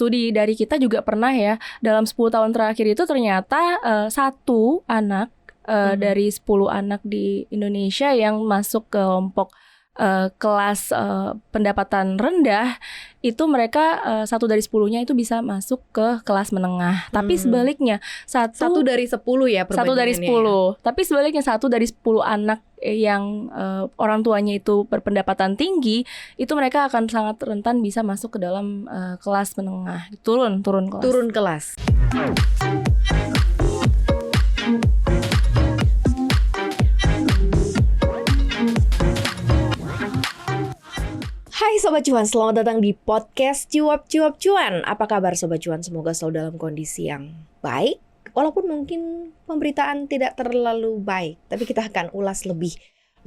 studi dari kita juga pernah ya, dalam 10 tahun terakhir itu ternyata satu anak dari 10 anak di Indonesia yang masuk ke kelompok kelas pendapatan rendah, itu mereka 1 dari 10-nya itu bisa masuk ke kelas menengah. Tapi sebaliknya 1 dari 10 ya perbandingannya. 1 dari 10. Tapi sebaliknya 1 dari 10 anak yang orang tuanya itu berpendapatan tinggi, itu mereka akan sangat rentan bisa masuk ke dalam kelas menengah. Turun kelas. Turun kelas. Hai Sobat Cuan, selamat datang di podcast Cuap Cuan. Apa kabar Sobat Cuan? Semoga selalu dalam kondisi yang baik. Walaupun mungkin pemberitaan tidak terlalu baik, tapi kita akan ulas lebih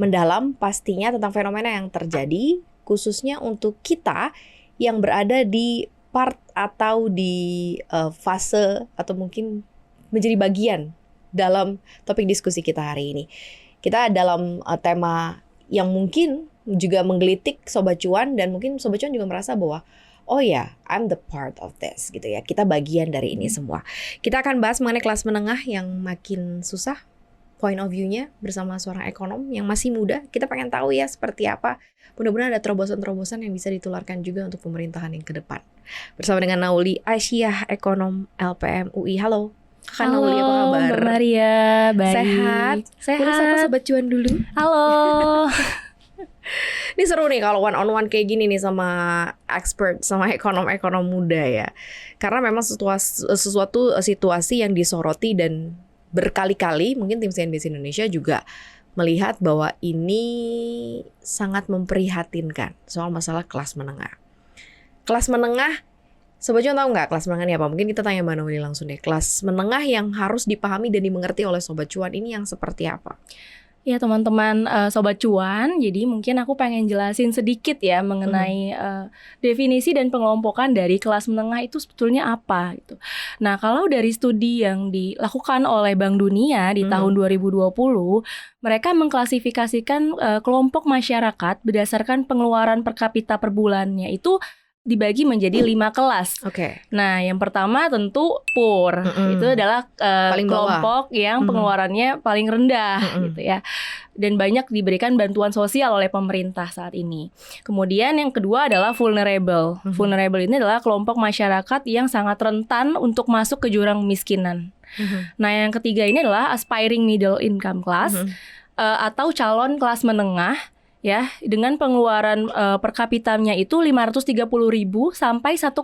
mendalam pastinya tentang fenomena yang terjadi, khususnya untuk kita yang berada di part atau di fase atau mungkin menjadi bagian dalam topik diskusi kita hari ini. Kita dalam tema yang mungkin juga menggelitik Sobat Cuan, dan mungkin Sobat Cuan juga merasa bahwa oh ya, I'm the part of this gitu ya. Kita bagian dari ini semua. Kita akan bahas mengenai kelas menengah yang makin susah point of view-nya bersama seorang ekonom yang masih muda. Kita pengen tahu ya seperti apa. Mudah-mudahan ada terobosan-terobosan yang bisa ditularkan juga untuk pemerintahan yang ke depan. Bersama dengan Nauli Aisyah, ekonom LPM UI. Halo. Kak Nauli, apa kabar? Mbak Maria, baik. Sehat. Boleh sapa Sobat Cuan dulu? Halo. Ini seru nih kalau one on one kayak gini nih sama expert, sama ekonom-ekonom muda ya. Karena memang sesuatu situasi yang disoroti dan berkali-kali mungkin tim CNBC Indonesia juga melihat bahwa ini sangat memprihatinkan soal masalah kelas menengah. Kelas menengah, Sobat Cuan tahu nggak kelas menengah ini apa? Mungkin kita tanya Mbak Nauli langsung deh. Kelas menengah yang harus dipahami dan dimengerti oleh Sobat Cuan ini yang seperti apa? Ya teman-teman Sobat Cuan, jadi mungkin aku pengen jelasin sedikit ya mengenai definisi dan pengelompokan dari kelas menengah itu sebetulnya apa gitu. Nah, kalau dari studi yang dilakukan oleh Bank Dunia di tahun 2020, mereka mengklasifikasikan kelompok masyarakat berdasarkan pengeluaran per kapita per bulannya itu dibagi menjadi 5 kelas. Oke. Nah, yang pertama tentu poor. Itu adalah kelompok yang pengeluarannya paling rendah gitu ya. Dan banyak diberikan bantuan sosial oleh pemerintah saat ini. Kemudian yang kedua adalah vulnerable. Vulnerable ini adalah kelompok masyarakat yang sangat rentan untuk masuk ke jurang kemiskinan. Nah, yang ketiga ini adalah aspiring middle income class atau calon kelas menengah. Ya, dengan pengeluaran per kapitanya itu 530.000 sampai 1,2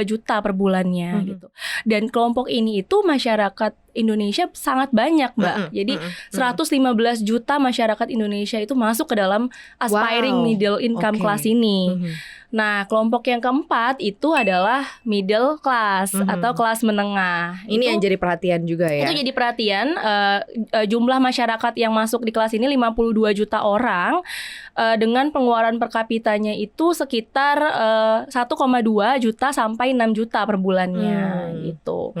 juta per bulannya gitu. Dan kelompok ini itu masyarakat Indonesia sangat banyak, Mbak. Jadi 115 juta masyarakat Indonesia itu masuk ke dalam aspiring middle income class ini. Nah, kelompok yang keempat itu adalah middle class atau kelas menengah. Ini yang jadi perhatian juga ya. Itu jadi perhatian. Jumlah masyarakat yang masuk di kelas ini 52 juta orang dengan pengeluaran per kapitanya itu sekitar 1,2 juta sampai 6 juta per bulannya gitu.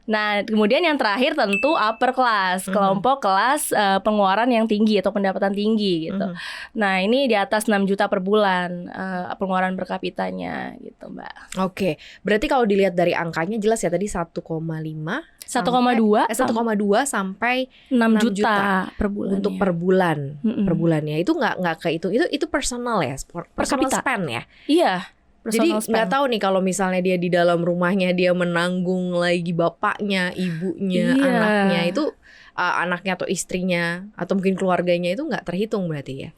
Nah, kemudian yang terakhir tentu upper class, kelompok kelas pengeluaran yang tinggi atau pendapatan tinggi gitu. Nah, ini di atas 6 juta per bulan pengeluaran per kapitanya gitu, Mbak. Oke, berarti kalau dilihat dari angkanya jelas ya tadi 1,2 sampai 6 juta per bulan. Untuk per bulan. Per bulannya. Itu nggak kehitung. Itu personal ya, personal spend ya. Iya. Jadi nggak tahu nih kalau misalnya dia di dalam rumahnya dia menanggung lagi bapaknya, ibunya, anaknya itu anaknya atau istrinya atau mungkin keluarganya itu nggak terhitung berarti ya.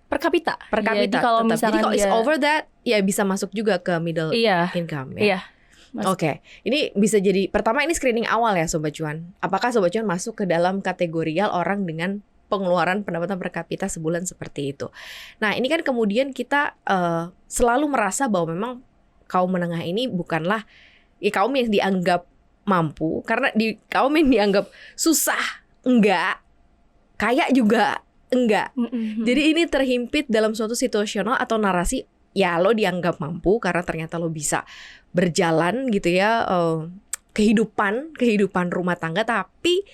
Per kapita. Jadi kalau misalnya it's over that ya bisa masuk juga ke middle income ya. Iya. Oke, ini bisa jadi pertama ini screening awal ya Sobat Cuan. Apakah Sobat Cuan masuk ke dalam kategorial orang dengan pengeluaran pendapatan per kapita sebulan seperti itu. Nah, ini kan kemudian kita selalu merasa bahwa memang kaum menengah ini bukanlah kaum yang dianggap mampu, karena kaum yang dianggap susah enggak, kaya juga enggak. Jadi ini terhimpit dalam suatu situasional atau narasi ya lo dianggap mampu karena ternyata lo bisa berjalan gitu ya kehidupan rumah tangga, tapi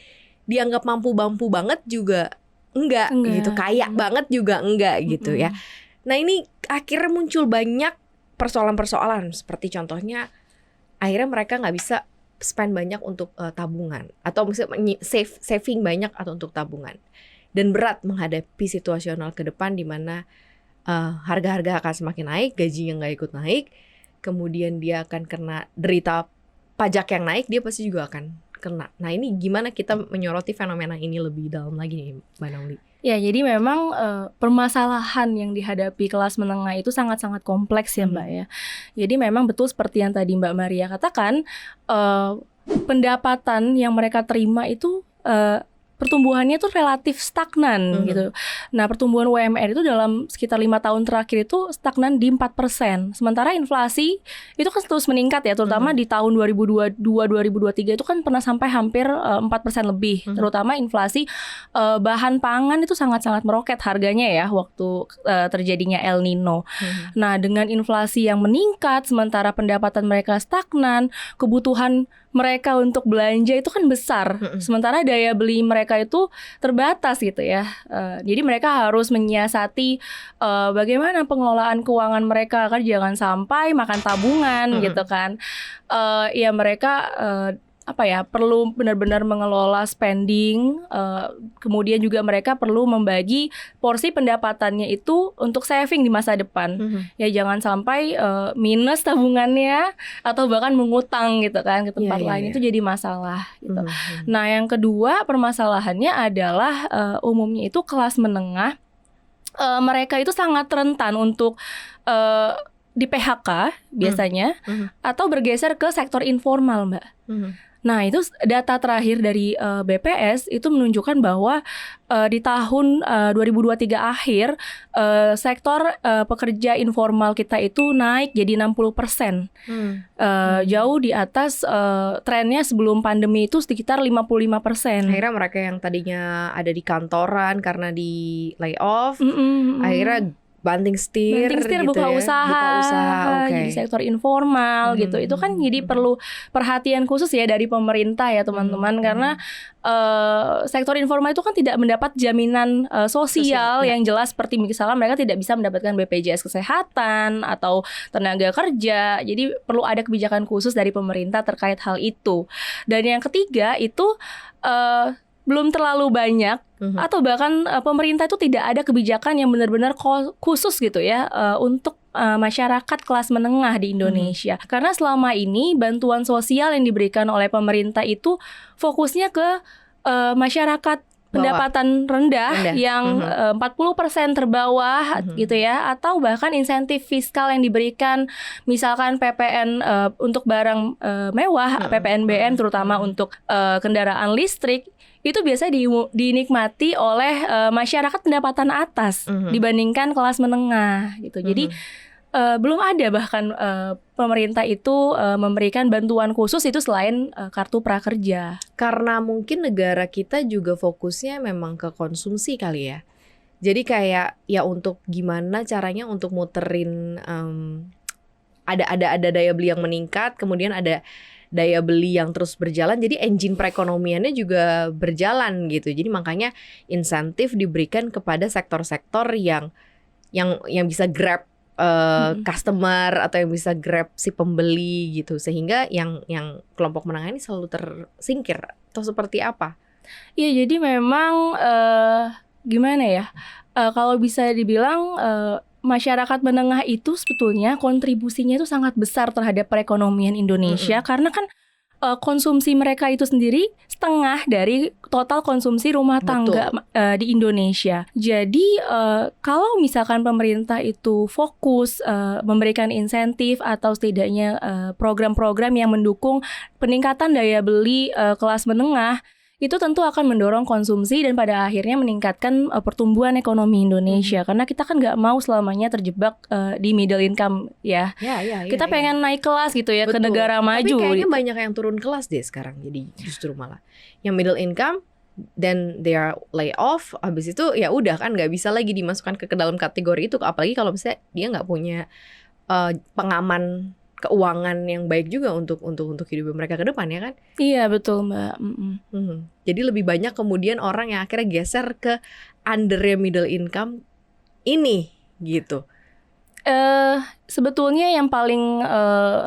dianggap mampu banget juga enggak gitu, kaya banget juga enggak gitu ya. Nah, ini akhirnya muncul banyak persoalan-persoalan seperti contohnya akhirnya mereka nggak bisa spend banyak untuk tabungan atau misalnya saving banyak atau untuk tabungan, dan berat menghadapi situasional ke depan di mana harga-harga akan semakin naik, gajinya nggak ikut naik, kemudian dia akan kena derita pajak yang naik, dia pasti juga akan kena. Nah ini gimana kita menyoroti fenomena ini lebih dalam lagi nih Mbak Nauli? Ya, jadi memang permasalahan yang dihadapi kelas menengah itu sangat-sangat kompleks ya Mbak ya. Jadi memang betul seperti yang tadi Mbak Maria katakan, pendapatan yang mereka terima itu pertumbuhannya tuh relatif stagnan gitu. Nah, pertumbuhan UMR itu dalam sekitar 5 tahun terakhir itu stagnan di 4%. Sementara inflasi itu kan terus meningkat ya, terutama di tahun 2022-2023 itu kan pernah sampai hampir 4% lebih. Terutama inflasi bahan pangan itu sangat-sangat meroket harganya ya waktu terjadinya El Nino. Nah, dengan inflasi yang meningkat sementara pendapatan mereka stagnan, kebutuhan mereka untuk belanja itu kan besar, sementara daya beli mereka itu terbatas gitu ya. Jadi mereka harus menyiasati bagaimana pengelolaan keuangan mereka, kan jangan sampai makan tabungan gitu kan. Ya mereka perlu benar-benar mengelola spending, kemudian juga mereka perlu membagi porsi pendapatannya itu untuk saving di masa depan. Ya jangan sampai minus tabungannya atau bahkan mengutang gitu kan ke tempat lain. Itu jadi masalah gitu. Nah yang kedua permasalahannya adalah umumnya itu kelas menengah, mereka itu sangat rentan untuk di PHK biasanya atau bergeser ke sektor informal Mbak. Nah itu data terakhir dari BPS itu menunjukkan bahwa di tahun 2023 akhir sektor pekerja informal kita itu naik jadi 60%. Jauh di atas trennya sebelum pandemi itu sekitar 55%. Akhirnya mereka yang tadinya ada di kantoran karena di layoff, akhirnya banting setir gitu buka ya. usaha Okay. Jadi sektor informal gitu. Itu kan jadi perlu perhatian khusus ya dari pemerintah ya teman-teman, karena sektor informal itu kan tidak mendapat jaminan sosial yang jelas, seperti misalnya mereka tidak bisa mendapatkan BPJS Kesehatan atau tenaga kerja. Jadi perlu ada kebijakan khusus dari pemerintah terkait hal itu. Dan yang ketiga itu belum terlalu banyak atau bahkan pemerintah itu tidak ada kebijakan yang benar-benar khusus gitu ya untuk masyarakat kelas menengah di Indonesia. Karena selama ini bantuan sosial yang diberikan oleh pemerintah itu fokusnya ke masyarakat pendapatan rendah yang 40% terbawah gitu ya, atau bahkan insentif fiskal yang diberikan, misalkan PPN untuk barang mewah, PPNBM terutama untuk kendaraan listrik, itu biasanya dinikmati oleh masyarakat pendapatan atas dibandingkan kelas menengah gitu. Jadi belum ada bahkan pemerintah itu memberikan bantuan khusus itu selain kartu prakerja. Karena mungkin negara kita juga fokusnya memang ke konsumsi kali ya. Jadi kayak ya untuk gimana caranya untuk muterin ada daya beli yang meningkat, kemudian ada daya beli yang terus berjalan, jadi engine perekonomiannya juga berjalan gitu. Jadi makanya insentif diberikan kepada sektor-sektor yang bisa grab customer atau yang bisa grab si pembeli gitu, sehingga yang kelompok menengah ini selalu tersingkir atau seperti apa? Iya, jadi memang gimana ya? Kalau bisa dibilang masyarakat menengah itu sebetulnya kontribusinya itu sangat besar terhadap perekonomian Indonesia, karena kan konsumsi mereka itu sendiri setengah dari total konsumsi rumah tangga di Indonesia. Jadi kalau misalkan pemerintah itu fokus memberikan insentif atau setidaknya program-program yang mendukung peningkatan daya beli kelas menengah, itu tentu akan mendorong konsumsi dan pada akhirnya meningkatkan pertumbuhan ekonomi Indonesia. Karena kita kan nggak mau selamanya terjebak di middle income ya. Kita pengen naik kelas gitu ya. Betul. Ke negara maju. Tapi kayaknya gitu. Banyak yang turun kelas deh sekarang. Jadi justru malah yang middle income then they are lay off, habis itu ya udah kan nggak bisa lagi dimasukkan ke dalam kategori itu. Apalagi kalau misalnya dia nggak punya pengaman keuangan yang baik juga untuk hidup mereka ke depan ya kan? Iya betul Mbak. Jadi lebih banyak kemudian orang yang akhirnya geser ke under middle income ini gitu. Sebetulnya yang paling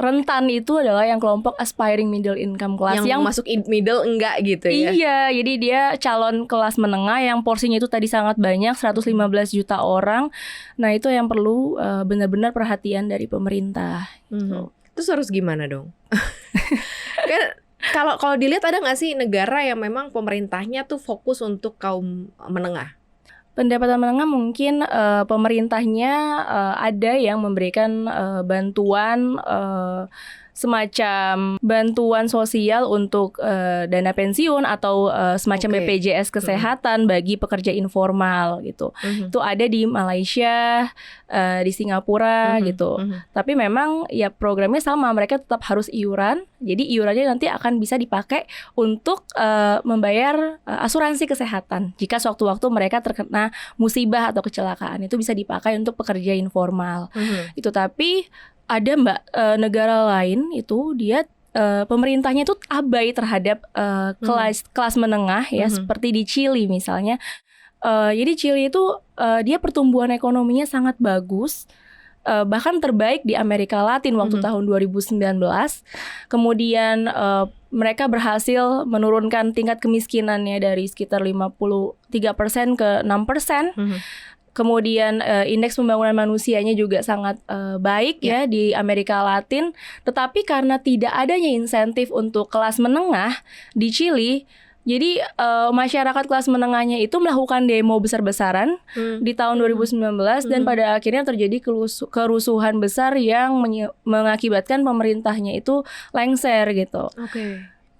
rentan itu adalah yang kelompok aspiring middle income class yang masuk middle enggak gitu ya. Iya, jadi dia calon kelas menengah yang porsinya itu tadi sangat banyak, 115 juta orang. Nah, itu yang perlu benar-benar perhatian dari pemerintah. Terus harus gimana dong? Kan kalau dilihat ada nggak sih negara yang memang pemerintahnya tuh fokus untuk kaum menengah? Pendapatan menengah mungkin pemerintahnya ada yang memberikan bantuan semacam bantuan sosial untuk dana pensiun atau semacam BPJS kesehatan bagi pekerja informal gitu. Itu ada di Malaysia, di Singapura gitu. Tapi memang ya programnya sama, mereka tetap harus iuran. Jadi iurannya nanti akan bisa dipakai untuk membayar asuransi kesehatan. Jika sewaktu-waktu mereka terkena musibah atau kecelakaan, itu bisa dipakai untuk pekerja informal. Itu tapi ada negara lain itu dia pemerintahnya itu abai terhadap kelas menengah ya, seperti di Chili misalnya. Jadi Chili itu dia pertumbuhan ekonominya sangat bagus, bahkan terbaik di Amerika Latin waktu tahun 2019. Kemudian mereka berhasil menurunkan tingkat kemiskinannya dari sekitar 53% ke 6%. Kemudian indeks pembangunan manusianya juga sangat baik ya di Amerika Latin. Tetapi karena tidak adanya insentif untuk kelas menengah di Chili, jadi masyarakat kelas menengahnya itu melakukan demo besar-besaran di tahun 2019 dan pada akhirnya terjadi kerusuhan besar yang mengakibatkan pemerintahnya itu lengser gitu.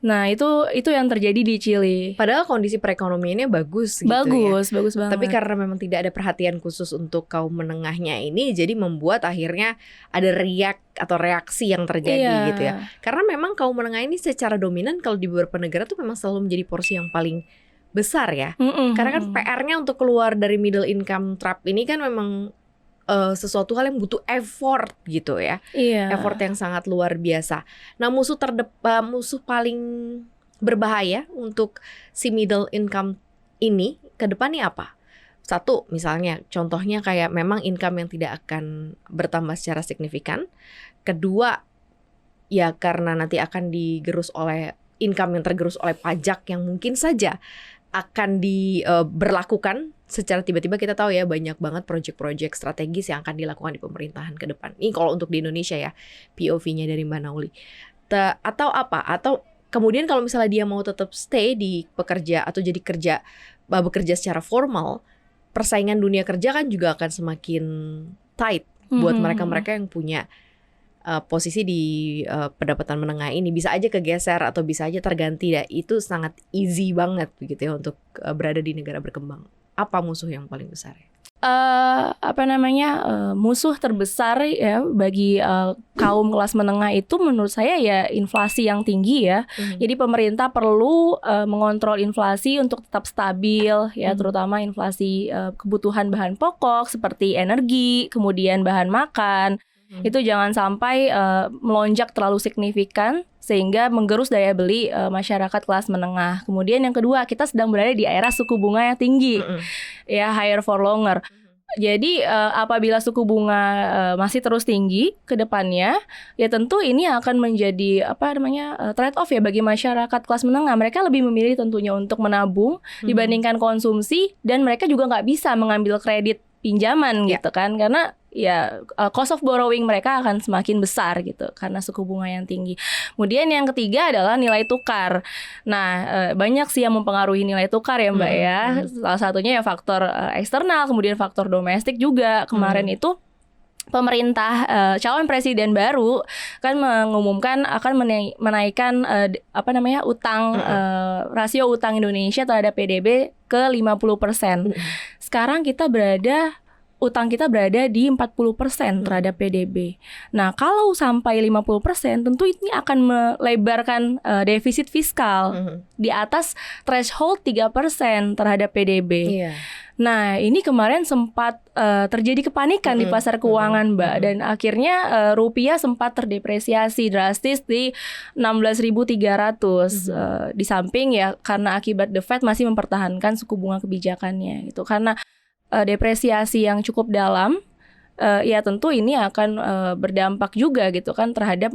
Nah itu yang terjadi di Chili. Padahal kondisi perekonomiannya bagus gitu bagus banget. Tapi karena memang tidak ada perhatian khusus untuk kaum menengahnya ini, jadi membuat akhirnya ada reaksi yang terjadi gitu ya. Karena memang kaum menengah ini secara dominan kalau di beberapa negara tuh memang selalu menjadi porsi yang paling besar ya. Karena kan PR-nya untuk keluar dari middle income trap ini kan memang sesuatu hal yang butuh effort gitu ya. Effort yang sangat luar biasa. Nah, musuh paling berbahaya untuk si middle income ini ke depannya apa? Satu, misalnya contohnya kayak memang income yang tidak akan bertambah secara signifikan. Kedua, ya karena nanti akan digerus oleh income yang tergerus oleh pajak yang mungkin saja akan diberlakukan secara tiba-tiba. Kita tahu ya banyak banget proyek-proyek strategis yang akan dilakukan di pemerintahan ke depan. Ini kalau untuk di Indonesia ya, POV-nya dari Mbak Nauli. Atau apa? Atau kemudian kalau misalnya dia mau tetap stay di pekerja atau jadi bekerja secara formal, persaingan dunia kerja kan juga akan semakin tight buat mereka-mereka yang punya posisi di pendapatan menengah ini. Bisa aja kegeser atau bisa aja terganti ya. Itu sangat easy banget begitu ya untuk berada di negara berkembang. Apa musuh yang paling besar ya? Musuh terbesar ya bagi kaum kelas menengah itu menurut saya ya inflasi yang tinggi ya. Jadi pemerintah perlu mengontrol inflasi untuk tetap stabil ya, terutama inflasi kebutuhan bahan pokok seperti energi, kemudian bahan makan. Itu jangan sampai melonjak terlalu signifikan sehingga menggerus daya beli masyarakat kelas menengah. Kemudian yang kedua, kita sedang berada di era suku bunga yang tinggi, ya higher for longer. Jadi apabila suku bunga masih terus tinggi ke depannya, ya tentu ini akan menjadi trade off ya bagi masyarakat kelas menengah. Mereka lebih memilih tentunya untuk menabung dibandingkan konsumsi, dan mereka juga nggak bisa mengambil kredit pinjaman gitu kan, karena ya cost of borrowing mereka akan semakin besar gitu karena suku bunga yang tinggi. Kemudian yang ketiga adalah nilai tukar. Nah banyak sih yang mempengaruhi nilai tukar ya Mbak ya. Salah satunya ya faktor eksternal, kemudian faktor domestik juga. Kemarin itu pemerintah calon presiden baru kan mengumumkan akan menaikkan utang rasio utang Indonesia terhadap PDB ke 50%. Sekarang utang kita berada di 40% terhadap PDB. Nah, kalau sampai 50%, tentu ini akan melebarkan defisit fiskal di atas threshold 3% terhadap PDB. Nah, ini kemarin sempat terjadi kepanikan di pasar keuangan, Mbak, dan akhirnya rupiah sempat terdepresiasi drastis di 16.300. Di samping ya karena akibat The Fed masih mempertahankan suku bunga kebijakannya itu, karena depresiasi yang cukup dalam ya tentu ini akan berdampak juga gitu kan terhadap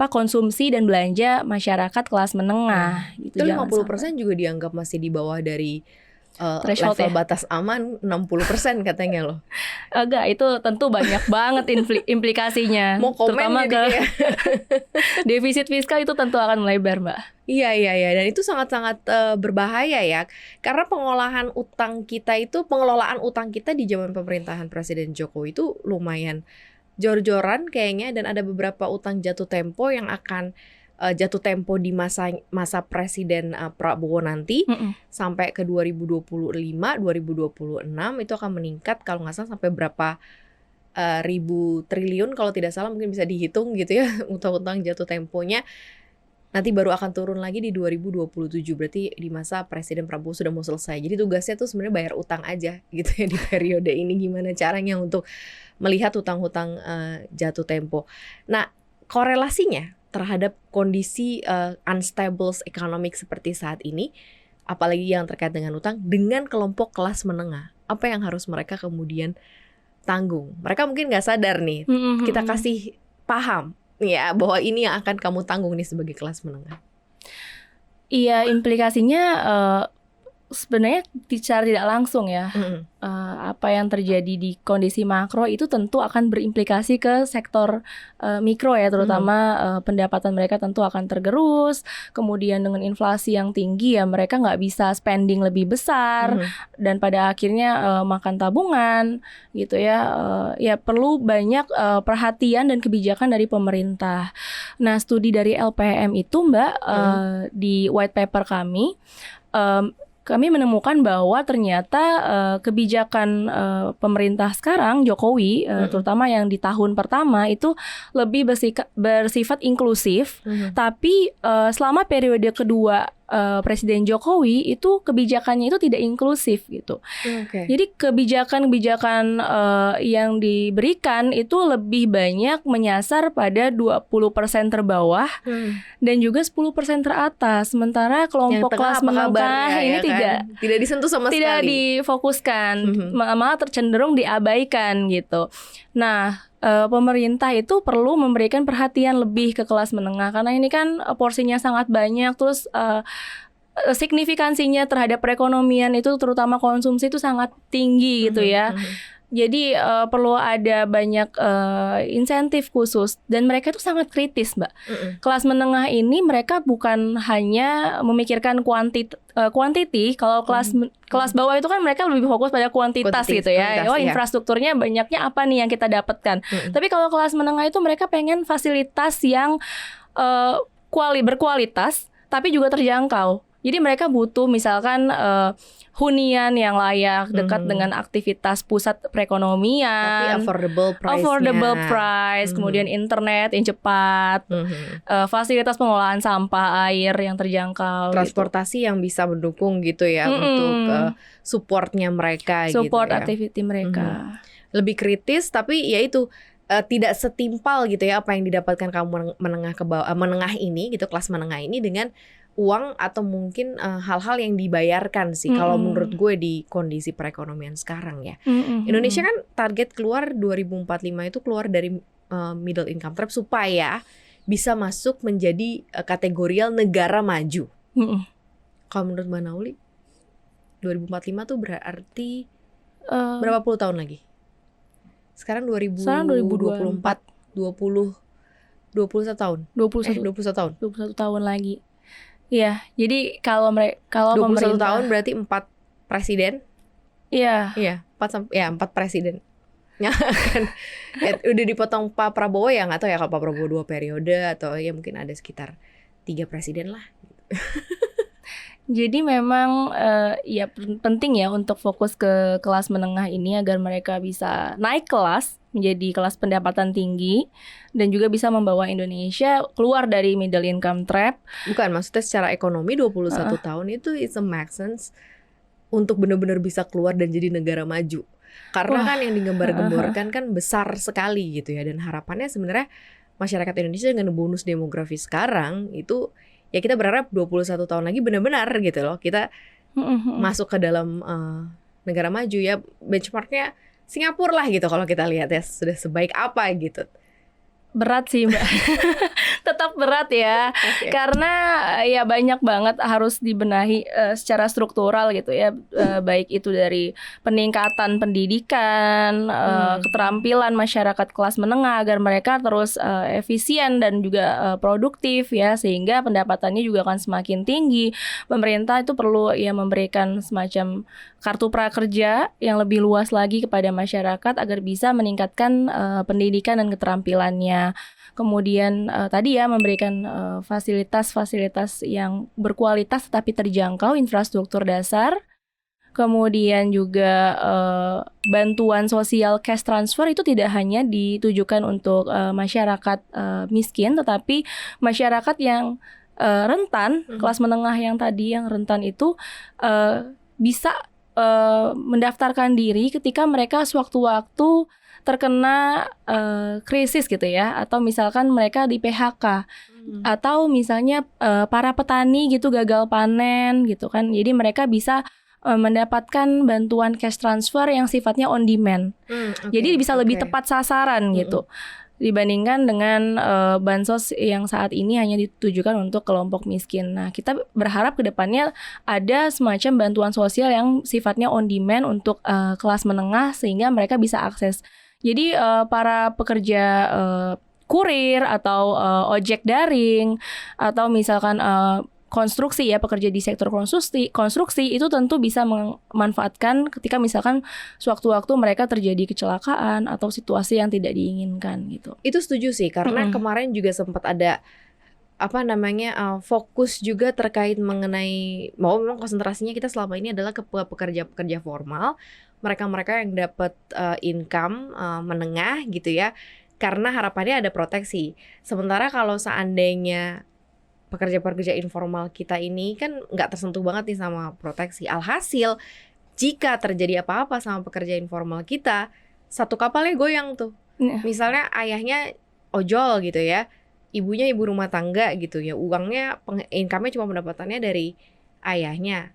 konsumsi dan belanja masyarakat kelas menengah. Gitu. Itu 50% juga dianggap masih di bawah dari threshold level batas aman 60% katanya loh. Enggak, itu tentu banyak banget implikasinya. Mau komen terutama ke ya. defisit fiskal itu tentu akan melebar, Mbak. Iya, dan itu sangat-sangat berbahaya ya. Karena pengelolaan utang kita di zaman pemerintahan Presiden Jokowi itu lumayan jor-joran kayaknya, dan ada beberapa utang jatuh tempo yang akan jatuh tempo di masa Presiden Prabowo nanti sampai ke 2025, 2026 itu akan meningkat kalau nggak salah sampai berapa ribu triliun kalau tidak salah, mungkin bisa dihitung gitu ya utang-utang jatuh temponya. Nanti baru akan turun lagi di 2027, berarti di masa Presiden Prabowo sudah mau selesai. Jadi tugasnya tuh sebenarnya bayar utang aja gitu ya di periode ini, gimana caranya untuk melihat hutang-hutang jatuh tempo. Nah, korelasinya terhadap kondisi unstable economic seperti saat ini, apalagi yang terkait dengan utang, dengan kelompok kelas menengah, apa yang harus mereka kemudian tanggung? Mereka mungkin nggak sadar nih, kita kasih paham ya bahwa ini yang akan kamu tanggung nih sebagai kelas menengah. Iya, implikasinya sebenarnya secara tidak langsung ya. Apa yang terjadi di kondisi makro itu tentu akan berimplikasi ke sektor mikro ya, terutama pendapatan mereka tentu akan tergerus. Kemudian dengan inflasi yang tinggi ya mereka nggak bisa spending lebih besar, dan pada akhirnya makan tabungan gitu ya. Ya perlu banyak perhatian dan kebijakan dari pemerintah. Nah, studi dari LPM itu Mbak, di white paper kami menemukan bahwa ternyata kebijakan pemerintah sekarang Jokowi, terutama yang di tahun pertama itu lebih bersifat inklusif, tapi selama periode kedua Presiden Jokowi itu kebijakannya itu tidak inklusif gitu. Jadi kebijakan-kebijakan yang diberikan itu lebih banyak menyasar pada 20% terbawah dan juga 10% teratas. Sementara kelompok kelas menengah ini tidak disentuh sama sekali. Tidak difokuskan, malah cenderung diabaikan gitu. Nah, pemerintah itu perlu memberikan perhatian lebih ke kelas menengah karena ini kan porsinya sangat banyak, terus signifikansinya terhadap perekonomian itu terutama konsumsi itu sangat tinggi gitu ya. Jadi perlu ada banyak insentif khusus, dan mereka itu sangat kritis, Mbak. Kelas menengah ini mereka bukan hanya memikirkan quantity. Kalau kelas bawah itu kan mereka lebih fokus pada kuantitas gitu ya. Infrastrukturnya banyaknya apa nih yang kita dapatkan. Tapi kalau kelas menengah itu mereka pengen fasilitas yang berkualitas tapi juga terjangkau. Jadi mereka butuh misalkan hunian yang layak dekat dengan aktivitas pusat perekonomian, tapi affordable price, kemudian internet yang cepat, fasilitas pengolahan sampah air yang terjangkau, transportasi yang bisa mendukung gitu ya untuk supportnya mereka, support gitu ya. Activity mereka. Lebih kritis, tapi ya itu tidak setimpal gitu ya apa yang didapatkan kaum menengah ke bawah, menengah ini gitu, kelas menengah ini dengan uang atau mungkin hal-hal yang dibayarkan sih. Kalau menurut gue di kondisi perekonomian sekarang ya, Indonesia kan target keluar 2045 itu keluar dari middle income trap supaya bisa masuk menjadi kategorial negara maju. Kalau menurut Mbak Nauli 2045 tuh berarti berapa puluh tahun lagi? Sekarang 2024, 21 tahun. 21 tahun lagi. Iya, jadi kalau 21 pemerintah tahun berarti 4 presiden. Iya. Iya, 4 presiden. Ya kan. Udah dipotong Pak Prabowo ya, nggak tahu ya kalau Pak Prabowo 2 periode atau ya mungkin ada sekitar 3 presiden lah. Jadi memang ya penting ya untuk fokus ke kelas menengah ini agar mereka bisa naik kelas menjadi kelas pendapatan tinggi dan juga bisa membawa Indonesia keluar dari middle income trap. Bukan, maksudnya secara ekonomi 21 tahun itu it's a make sense untuk benar-benar bisa keluar dan jadi negara maju. Karena kan yang digembar-gemborkan kan besar sekali gitu ya, dan harapannya sebenarnya masyarakat Indonesia dengan bonus demografi sekarang itu ya kita berharap 21 tahun lagi benar-benar gitu loh kita masuk ke dalam negara maju ya. Benchmarknya Singapura lah gitu kalau kita lihat ya, sudah sebaik apa gitu. Berat sih Mbak. Tetap berat ya. Karena ya banyak banget harus dibenahi secara struktural gitu ya. Baik itu dari peningkatan pendidikan, keterampilan masyarakat kelas menengah agar mereka terus efisien dan juga produktif ya, sehingga pendapatannya juga akan semakin tinggi. Pemerintah itu perlu ya memberikan semacam kartu prakerja yang lebih luas lagi kepada masyarakat agar bisa meningkatkan pendidikan dan keterampilannya. Kemudian tadi ya memberikan fasilitas-fasilitas yang berkualitas tetapi terjangkau, infrastruktur dasar. Kemudian juga bantuan sosial cash transfer itu tidak hanya ditujukan untuk masyarakat miskin, tetapi masyarakat yang rentan, kelas menengah yang tadi yang rentan itu bisa mendaftarkan diri ketika mereka sewaktu-waktu terkena krisis gitu ya, atau misalkan mereka di PHK, atau misalnya para petani gitu gagal panen gitu kan, jadi mereka bisa mendapatkan bantuan cash transfer yang sifatnya on demand, jadi bisa lebih tepat sasaran gitu dibandingkan dengan bansos yang saat ini hanya ditujukan untuk kelompok miskin. Nah, kita berharap ke depannya ada semacam bantuan sosial yang sifatnya on demand untuk kelas menengah sehingga mereka bisa akses. Jadi para pekerja kurir atau ojek daring atau misalkan konstruksi ya, pekerja di sektor konstruksi itu tentu bisa memanfaatkan ketika misalkan sewaktu-waktu mereka terjadi kecelakaan atau situasi yang tidak diinginkan gitu. Itu setuju sih, karena kemarin juga sempat ada fokus juga terkait mengenai bahwa memang konsentrasinya kita selama ini adalah ke pekerja-pekerja formal, mereka-mereka yang dapat income menengah gitu ya, karena harapannya ada proteksi. Sementara kalau seandainya pekerja-pekerja informal kita ini kan nggak tersentuh banget nih sama proteksi. Alhasil jika terjadi apa-apa sama pekerja informal kita, satu kapalnya goyang tuh. Misalnya ayahnya ojol gitu ya, ibunya ibu rumah tangga gitu ya, uangnya income-nya cuma pendapatannya dari ayahnya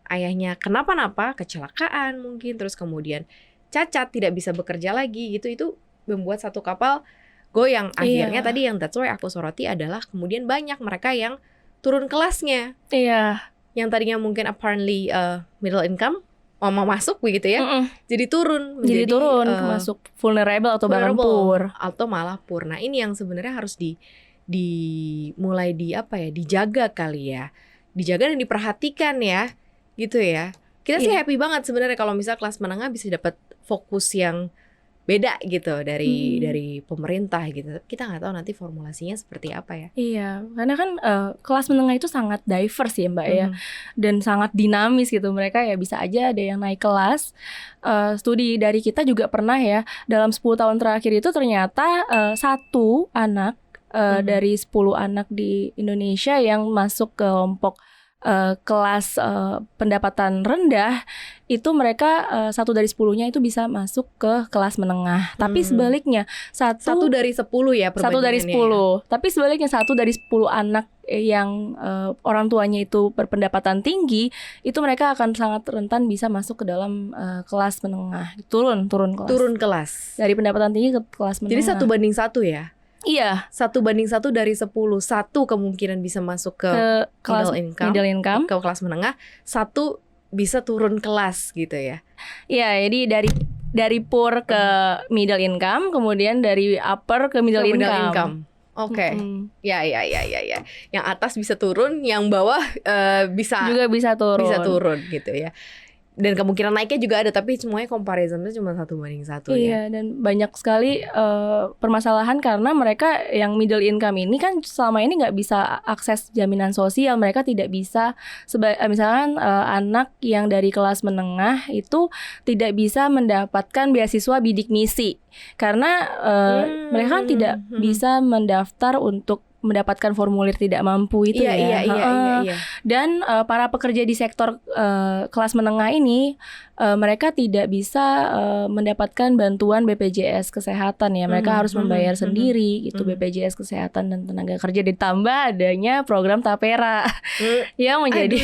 kenapa-napa, kecelakaan mungkin, terus kemudian cacat, tidak bisa bekerja lagi gitu, itu membuat satu kapal goyang. Akhirnya tadi yang that's why aku soroti adalah kemudian banyak mereka yang turun kelasnya. Yang tadinya mungkin apparently middle income mau masuk begitu ya, jadi turun masuk vulnerable atau bahkan poor atau malah poor. Nah, ini yang sebenarnya harus mulai dijaga kali ya. Dijaga dan diperhatikan ya. Gitu ya. Kita sih happy banget sebenarnya kalau misal kelas menengah bisa dapat fokus yang beda gitu dari pemerintah gitu. Kita nggak tahu nanti formulasinya seperti apa ya. Iya, karena kan kelas menengah itu sangat diverse ya Mbak ya, dan sangat dinamis gitu. Mereka ya bisa aja ada yang naik kelas. Studi dari kita juga pernah ya, dalam 10 tahun terakhir itu ternyata satu anak dari 10 anak di Indonesia yang masuk ke kelompok kelas pendapatan rendah itu mereka 1 dari 10-nya itu bisa masuk ke kelas menengah. Tapi sebaliknya 1 dari 10 ya perbandingannya. 1 dari 10. Ya. Tapi sebaliknya 1 dari 10 anak yang orang tuanya itu berpendapatan tinggi, itu mereka akan sangat rentan bisa masuk ke dalam kelas menengah. Turun kelas. Turun kelas. Dari pendapatan tinggi ke kelas menengah. Jadi 1 banding 1 ya? Iya, 1 banding 1 dari 10. 1 kemungkinan bisa masuk ke kelas middle income, ke kelas menengah. 1 bisa turun kelas gitu ya. Iya, jadi dari poor ke middle income, kemudian dari upper ke middle income. Oke. Ya. Yang atas bisa turun, yang bawah juga bisa turun. Bisa turun gitu ya. Dan kemungkinan naiknya juga ada, tapi semuanya comparisonnya cuma 1 banding 1 ya. Iya, dan banyak sekali permasalahan karena mereka yang middle income ini kan selama ini nggak bisa akses jaminan sosial. Mereka tidak bisa, misalkan anak yang dari kelas menengah itu tidak bisa mendapatkan beasiswa bidik misi. Karena mereka kan tidak bisa mendaftar untuk mendapatkan formulir tidak mampu itu iya. Dan para pekerja di sektor kelas menengah ini mereka tidak bisa mendapatkan bantuan BPJS kesehatan ya. Mereka harus membayar sendiri gitu BPJS kesehatan dan tenaga kerja, ditambah adanya program Tapera yang menjadi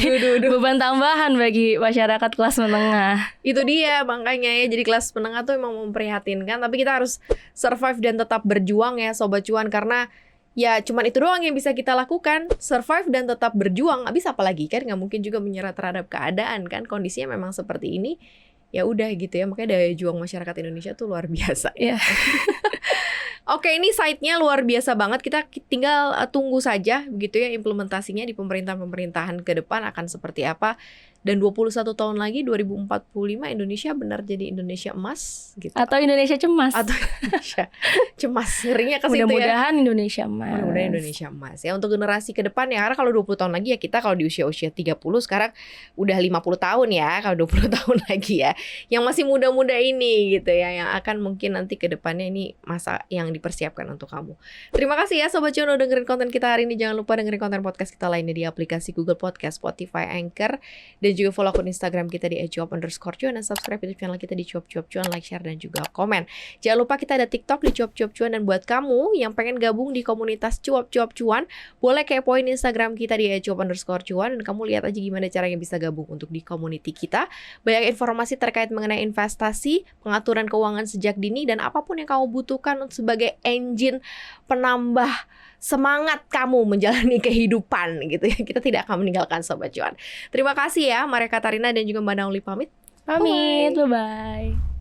beban tambahan bagi masyarakat kelas menengah. Itu dia makanya ya, jadi kelas menengah tuh emang memprihatinkan, tapi kita harus survive dan tetap berjuang ya Sobat Cuan, karena ya cuman itu doang yang bisa kita lakukan, survive dan tetap berjuang. Nggak bisa apalagi kan, nggak mungkin juga menyerah terhadap keadaan kan, kondisinya memang seperti ini. Ya udah gitu ya, makanya daya juang masyarakat Indonesia tuh luar biasa. Yeah. Oke, ini site-nya luar biasa banget. Kita tinggal tunggu saja begitu ya implementasinya di pemerintahan-pemerintahan ke depan akan seperti apa. Dan 21 tahun lagi 2045 Indonesia benar jadi Indonesia emas gitu. Atau Indonesia cemas. Atau Indonesia cemas. Ngerinya ke situ ya. Mudah-mudahan Indonesia emas. Mudah-mudahan Indonesia emas ya untuk generasi ke depan ya. Karena kalau 20 tahun lagi ya kita kalau di usia-usia 30 sekarang udah 50 tahun ya. Kalau 20 tahun lagi ya. Yang masih muda-muda ini gitu ya, yang akan mungkin nanti ke depannya ini masa yang dipersiapkan untuk kamu. Terima kasih ya Sobat Cuan udah dengerin konten kita hari ini. Jangan lupa dengerin konten podcast kita lainnya di aplikasi Google Podcast, Spotify, Anchor, dan juga follow akun Instagram kita di @cuap_cuan dan subscribe YouTube channel kita di cuap-cuap-cuan, like, share, dan juga komen. Jangan lupa kita ada TikTok di cuap-cuap-cuan, dan buat kamu yang pengen gabung di komunitas cuap-cuap-cuan, boleh kepoin Instagram kita di @cuap_cuan dan kamu lihat aja gimana caranya bisa gabung untuk di community kita. Banyak informasi terkait mengenai investasi, pengaturan keuangan sejak dini, dan apapun yang kamu butuhkan sebagai engine penambah semangat kamu menjalani kehidupan gitu ya. Kita tidak akan meninggalkan Sobat Cuan. Terima kasih ya Maria Katarina dan juga Mbak Nauli pamit. Bye-bye.